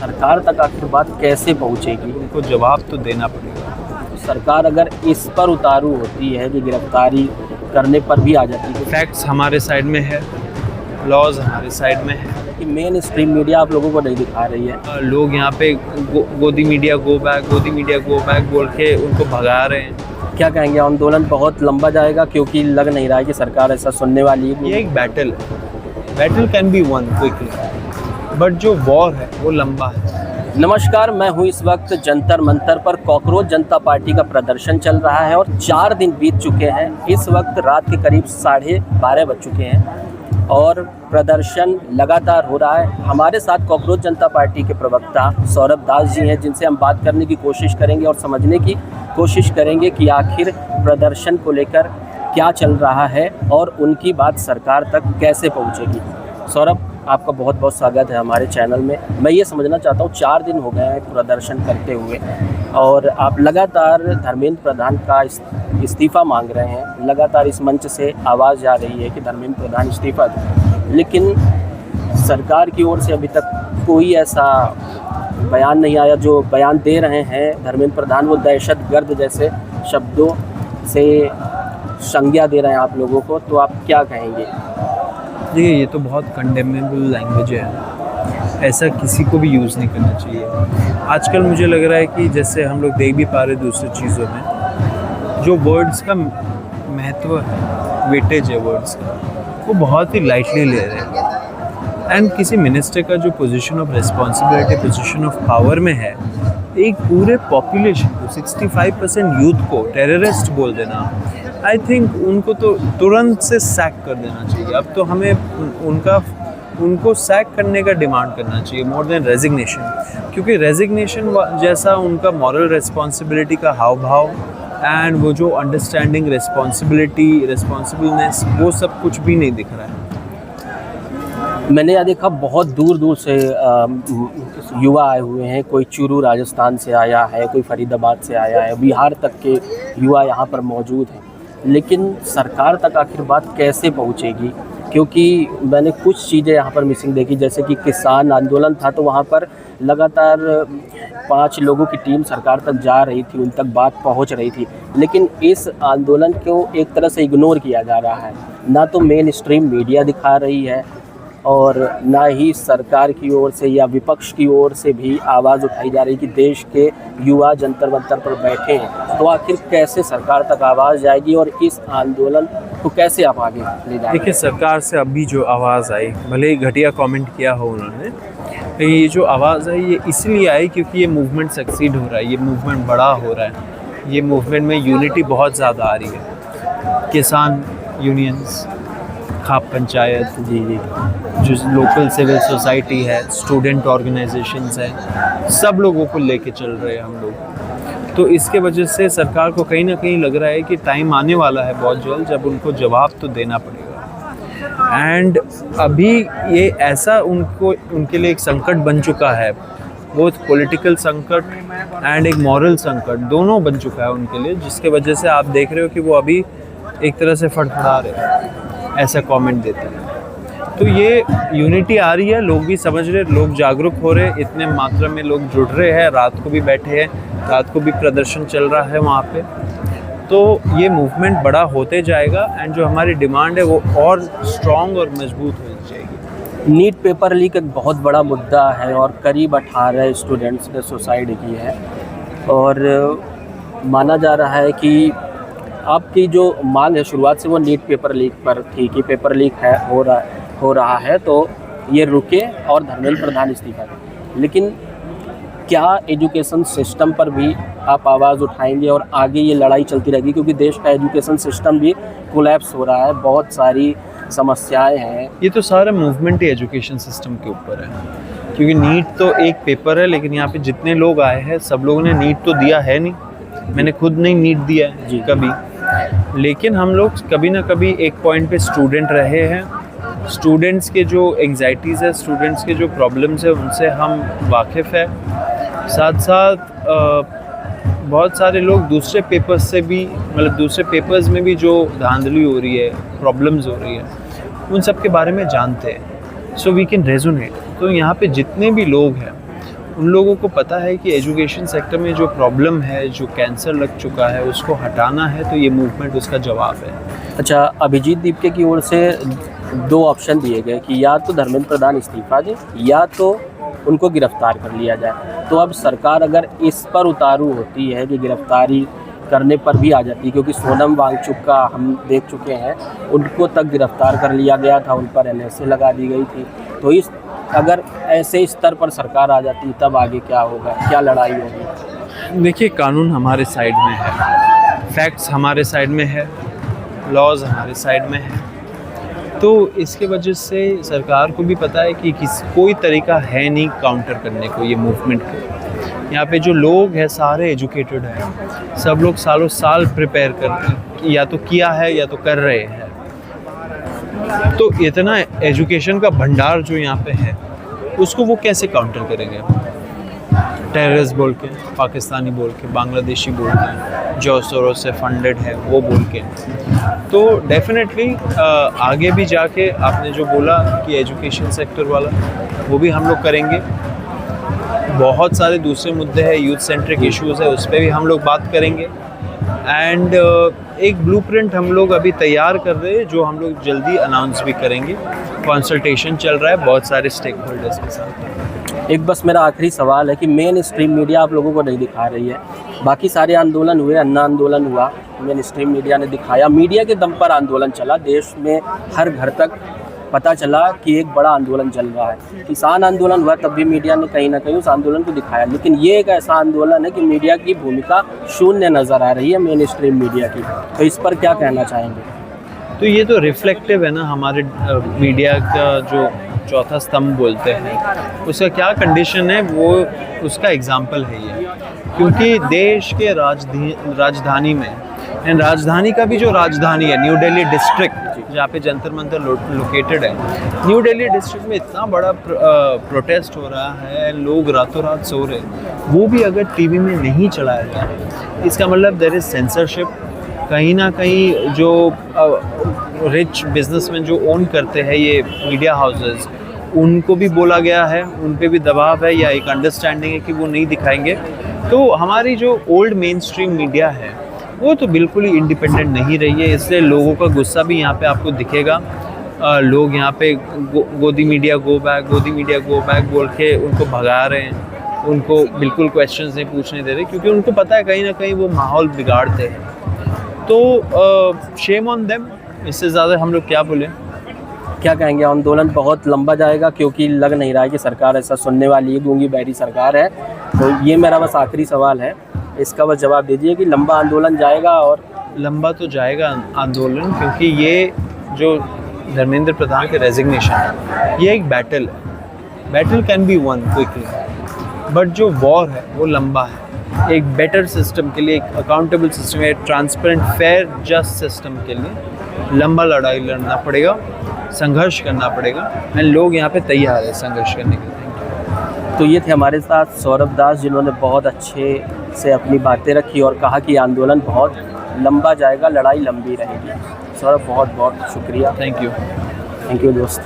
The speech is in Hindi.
सरकार तक आखिर बात कैसे पहुंचेगी? उनको जवाब तो देना पड़ेगा। सरकार अगर इस पर उतारू होती है कि गिरफ्तारी करने पर भी आ जाती है, फैक्ट्स हमारे साइड में है, लॉज हमारे साइड में है, कि मेन स्ट्रीम मीडिया आप लोगों को नहीं दिखा रही है। लोग यहाँ पे गोदी मीडिया गो बैक, गोदी मीडिया गो बैक बोल के उनको भगा रहे हैं। क्या कहेंगे, आंदोलन बहुत लंबा जाएगा? क्योंकि लग नहीं रहा है कि सरकार ऐसा सुनने वाली है। ये एक बैटल है, battle can be one quickly, but जो वॉर है वो लंबा है। नमस्कार, मैं हूं इस वक्त जंतर मंतर पर। कॉकरोच जनता पार्टी का प्रदर्शन चल रहा है और 4 दिन बीत चुके हैं। इस वक्त रात के करीब 12:30 बज चुके हैं और प्रदर्शन लगातार हो रहा है। हमारे साथ कॉकरोच जनता पार्टी के प्रवक्ता सौरभ दास जी हैं, जिनसे हम बात करने की कोशिश करेंगे और समझने की कोशिश करेंगे कि आखिर प्रदर्शन को लेकर क्या चल रहा है और उनकी बात सरकार तक कैसे पहुंचेगी। सौरभ, आपका बहुत बहुत स्वागत है हमारे चैनल में। मैं ये समझना चाहता हूँ, 4 दिन हो गए हैं प्रदर्शन करते हुए और आप लगातार धर्मेंद्र प्रधान का इस्तीफ़ा मांग रहे हैं। लगातार इस मंच से आवाज़ जा रही है कि धर्मेंद्र प्रधान इस्तीफ़ा दें, लेकिन सरकार की ओर से अभी तक कोई ऐसा बयान नहीं आया। जो बयान दे रहे हैं धर्मेंद्र प्रधान, वो दहशतगर्द जैसे शब्दों से संज्ञा दे रहे हैं आप लोगों को। तो आप क्या कहेंगे? देखिए, ये तो बहुत कंडेमेबल लैंग्वेज है, ऐसा किसी को भी यूज़ नहीं करना चाहिए। आजकल मुझे लग रहा है कि जैसे हम लोग देख भी पा रहे दूसरी चीज़ों में, जो वर्ड्स का महत्व है, वेटेज है वर्ड्स का, वो बहुत ही लाइटली ले रहे हैं। एंड किसी मिनिस्टर का जो position of responsibility, position of power में है, एक पूरे पॉपुलेशन को 65% यूथ को टेररिस्ट बोल देना, आई थिंक उनको तो तुरंत से सैक कर देना चाहिए। अब तो हमें उनको सैक करने का डिमांड करना चाहिए मोर देन रेजिग्नेशन, क्योंकि रेजिग्नेशन जैसा उनका मॉरल रिस्पॉन्सिबिलिटी का हाव भाव एंड वो जो अंडरस्टैंडिंग, रिस्पॉन्सिबलनेस, वो सब कुछ भी नहीं दिख रहा है। मैंने यह देखा बहुत दूर दूर से युवा आए हुए हैं। कोई चूरू राजस्थान से आया है, कोई फरीदाबाद से आया है, बिहार तक के युवा यहाँ पर मौजूद हैं। लेकिन सरकार तक आखिर बात कैसे पहुँचेगी? क्योंकि मैंने कुछ चीज़ें यहाँ पर मिसिंग देखी, जैसे कि किसान आंदोलन था तो वहाँ पर लगातार 5 लोगों की टीम सरकार तक जा रही थी, उन तक बात पहुँच रही थी। लेकिन इस आंदोलन को एक तरह से इग्नोर किया जा रहा है। ना तो मेन स्ट्रीम मीडिया दिखा रही है और ना ही सरकार की ओर से या विपक्ष की ओर से भी आवाज़ उठाई जा रही कि देश के युवा जंतर मंतर पर बैठे हैं। तो आखिर कैसे सरकार तक आवाज़ जाएगी और इस आंदोलन को कैसे आप आगे ले जाएंगे? देखिए, सरकार से अभी जो आवाज़ आई, भले ही घटिया कमेंट किया हो उन्होंने, लेकिन ये जो आवाज़ आई ये इसलिए आई क्योंकि ये मूवमेंट सक्सीड हो रहा है, ये मूवमेंट बड़ा हो रहा है, ये मूवमेंट में यूनिटी बहुत ज़्यादा आ रही है। किसान यूनियंस, खाप पंचायत, जो लोकल सिविल सोसाइटी है, स्टूडेंट ऑर्गेनाइजेशंस हैं, सब लोगों को लेके चल रहे हैं हम लोग। तो इसके वजह से सरकार को कहीं ना कहीं लग रहा है कि टाइम आने वाला है बहुत जल्द जब उनको जवाब तो देना पड़ेगा। एंड अभी ये ऐसा उनके लिए एक संकट बन चुका है, बहुत पॉलिटिकल संकट एंड एक मॉरल संकट, दोनों बन चुका है उनके लिए, जिसके वजह से आप देख रहे हो कि वो अभी एक तरह से फड़फड़ा रहे हैं, ऐसा कमेंट देते हैं। तो ये यूनिटी आ रही है, लोग भी समझ रहे, लोग जागरूक हो रहे, इतने मात्रा में लोग जुड़ रहे हैं, रात को भी बैठे हैं, रात को भी प्रदर्शन चल रहा है वहाँ पे। तो ये मूवमेंट बड़ा होते जाएगा एंड जो हमारी डिमांड है वो और स्ट्रॉन्ग और मजबूत हो जाएगी। नीट पेपर लीक एक बहुत बड़ा मुद्दा है और करीब 18 स्टूडेंट्स ने सुसाइड की है और माना जा रहा है कि आपकी जो मांग है शुरुआत से वो नीट पेपर लीक पर थी कि पेपर लीक है हो रहा है तो ये रुके और धर्मेंद्र प्रधान इस्तीफा दें। लेकिन क्या एजुकेशन सिस्टम पर भी आप आवाज़ उठाएंगे और आगे ये लड़ाई चलती रहेगी? क्योंकि देश का एजुकेशन सिस्टम भी कोलैप्स हो रहा है, बहुत सारी समस्याएं हैं। ये तो सारा मूवमेंट ही एजुकेशन सिस्टम के ऊपर है, क्योंकि नीट तो एक पेपर है, लेकिन यहाँ पे जितने लोग आए हैं सब लोगों ने नीट तो दिया है नहीं। मैंने खुद नहीं नीट दिया है जी कभी, लेकिन हम लोग कभी ना कभी एक पॉइंट पे स्टूडेंट रहे हैं। स्टूडेंट्स के जो एंग्जाइटीज़ है, स्टूडेंट्स के जो प्रॉब्लम्स है, उनसे हम वाकिफ़ है। साथ साथ बहुत सारे लोग दूसरे पेपर्स से भी, मतलब दूसरे पेपर्स में भी जो धांधली हो रही है, प्रॉब्लम्स हो रही है, उन सब के बारे में जानते हैं। So we can resonate. तो यहाँ पे जितने भी लोग हैं उन लोगों को पता है कि एजुकेशन सेक्टर में जो प्रॉब्लम है, जो कैंसर लग चुका है, उसको हटाना है, तो ये मूवमेंट उसका जवाब है। अच्छा, अभिजीत दीपके की ओर से 2 ऑप्शन दिए गए कि या तो धर्मेंद्र प्रधान इस्तीफा दें या तो उनको गिरफ्तार कर लिया जाए। तो अब सरकार अगर इस पर उतारू होती है कि गिरफ्तारी करने पर भी आ जाती है, क्योंकि सोनम वांगचुक का हम देख चुके हैं, उनको तक गिरफ्तार कर लिया गया था, उन पर NSA लगा दी गई थी। तो अगर ऐसे स्तर पर सरकार आ जाती तब आगे क्या होगा, क्या लड़ाई होगी? देखिए, कानून हमारे साइड में है, फैक्ट्स हमारे साइड में है, लॉज हमारे साइड में है, तो इसके वजह से सरकार को भी पता है कि कोई तरीका है नहीं काउंटर करने को ये मूवमेंट को। यहाँ पे जो लोग हैं सारे एजुकेटेड हैं, सब लोग सालों साल प्रिपेयर कर या तो किया है या तो कर रहे हैं। तो इतना एजुकेशन का भंडार जो यहाँ पे है, उसको वो कैसे काउंटर करेंगे? टेररिस्ट बोल के, पाकिस्तानी बोल के, बांग्लादेशी बोल के, जो सोरोस से फंडेड है वो बोल के। तो डेफिनेटली आगे भी जाके आपने जो बोला कि एजुकेशन सेक्टर वाला, वो भी हम लोग करेंगे। बहुत सारे दूसरे मुद्दे हैं, यूथ सेंट्रिक इश्यूज़ है, उस पर भी हम लोग बात करेंगे। एंड एक ब्लूप्रिंट हम लोग अभी तैयार कर रहे हैं, जो हम लोग जल्दी अनाउंस भी करेंगे। कंसल्टेशन चल रहा है बहुत सारे स्टेक होल्डर्स के साथ। एक बस मेरा आखिरी सवाल है कि मेन स्ट्रीम मीडिया आप लोगों को नहीं दिखा रही है। बाकी सारे आंदोलन हुए, अन्ना आंदोलन हुआ, मेन स्ट्रीम मीडिया ने दिखाया, मीडिया के दम पर आंदोलन चला, देश में हर घर तक पता चला कि एक बड़ा आंदोलन चल रहा है। किसान आंदोलन हुआ तब भी मीडिया ने कहीं ना कहीं उस आंदोलन को दिखाया, लेकिन ये एक ऐसा आंदोलन है कि मीडिया की भूमिका शून्य नज़र आ रही है, मेन स्ट्रीम मीडिया की। तो इस पर क्या कहना चाहेंगे? तो ये तो रिफ्लेक्टिव है ना हमारे मीडिया का, जो चौथा स्तंभ बोलते हैं, उसका क्या कंडीशन है, वो उसका एग्जाम्पल है ये। क्योंकि देश के राजधानी में, एंड राजधानी का भी जो राजधानी है, न्यू दिल्ली डिस्ट्रिक्ट, जहाँ पे जंतर मंतर लोकेटेड है, न्यू दिल्ली डिस्ट्रिक्ट में इतना बड़ा प्रोटेस्ट हो रहा है, लोग रातों रात सो रहे, वो भी अगर टीवी में नहीं चलाया जाए, इसका मतलब देयर इज सेंसरशिप। कहीं ना कहीं जो रिच बिजनेसमैन जो ओन करते हैं ये मीडिया हाउसेस, उनको भी बोला गया है, उन पे भी दबाव है या एक अंडरस्टैंडिंग है कि वो नहीं दिखाएंगे। तो हमारी जो ओल्ड मेन स्ट्रीम मीडिया है वो तो बिल्कुल ही इंडिपेंडेंट नहीं रही है, इसलिए लोगों का गुस्सा भी यहाँ पे आपको दिखेगा। लोग यहाँ पे गोदी मीडिया गो बैक, गोदी मीडिया गो बैक बोल के उनको भगा रहे हैं, उनको बिल्कुल क्वेश्चंस नहीं पूछने दे रहे, क्योंकि उनको पता है कहीं ना कहीं वो माहौल बिगाड़ते हैं। तो शेम ऑन देम, इससे ज़्यादा हम लोग क्या बोलें? क्या कहेंगे? आंदोलन बहुत लंबा जाएगा, क्योंकि लग नहीं रहा है कि सरकार ऐसा सुनने वाली है, गूंगी बहरी सरकार है। तो ये मेरा बस आखिरी सवाल है, इसका बस जवाब दीजिए कि लंबा आंदोलन जाएगा? और लंबा तो जाएगा आंदोलन, क्योंकि ये जो धर्मेंद्र प्रधान के रेजिग्नेशन है, ये एक बैटल है। Battle can be one quickly, but जो वॉर है वो लंबा है। एक बेटर सिस्टम के लिए, एक अकाउंटेबल सिस्टम, एक ट्रांसपेरेंट फेयर जस्ट सिस्टम के लिए लंबा लड़ाई लड़ना पड़ेगा, संघर्ष करना पड़ेगा, एंड लोग यहाँ पे तैयार है संघर्ष करने के लिए। तो ये थे हमारे साथ सौरभ दास, जिन्होंने बहुत अच्छे से अपनी बातें रखी और कहा कि आंदोलन बहुत लंबा जाएगा, लड़ाई लंबी रहेगी। सौरभ, बहुत बहुत शुक्रिया। थैंक यू दोस्त।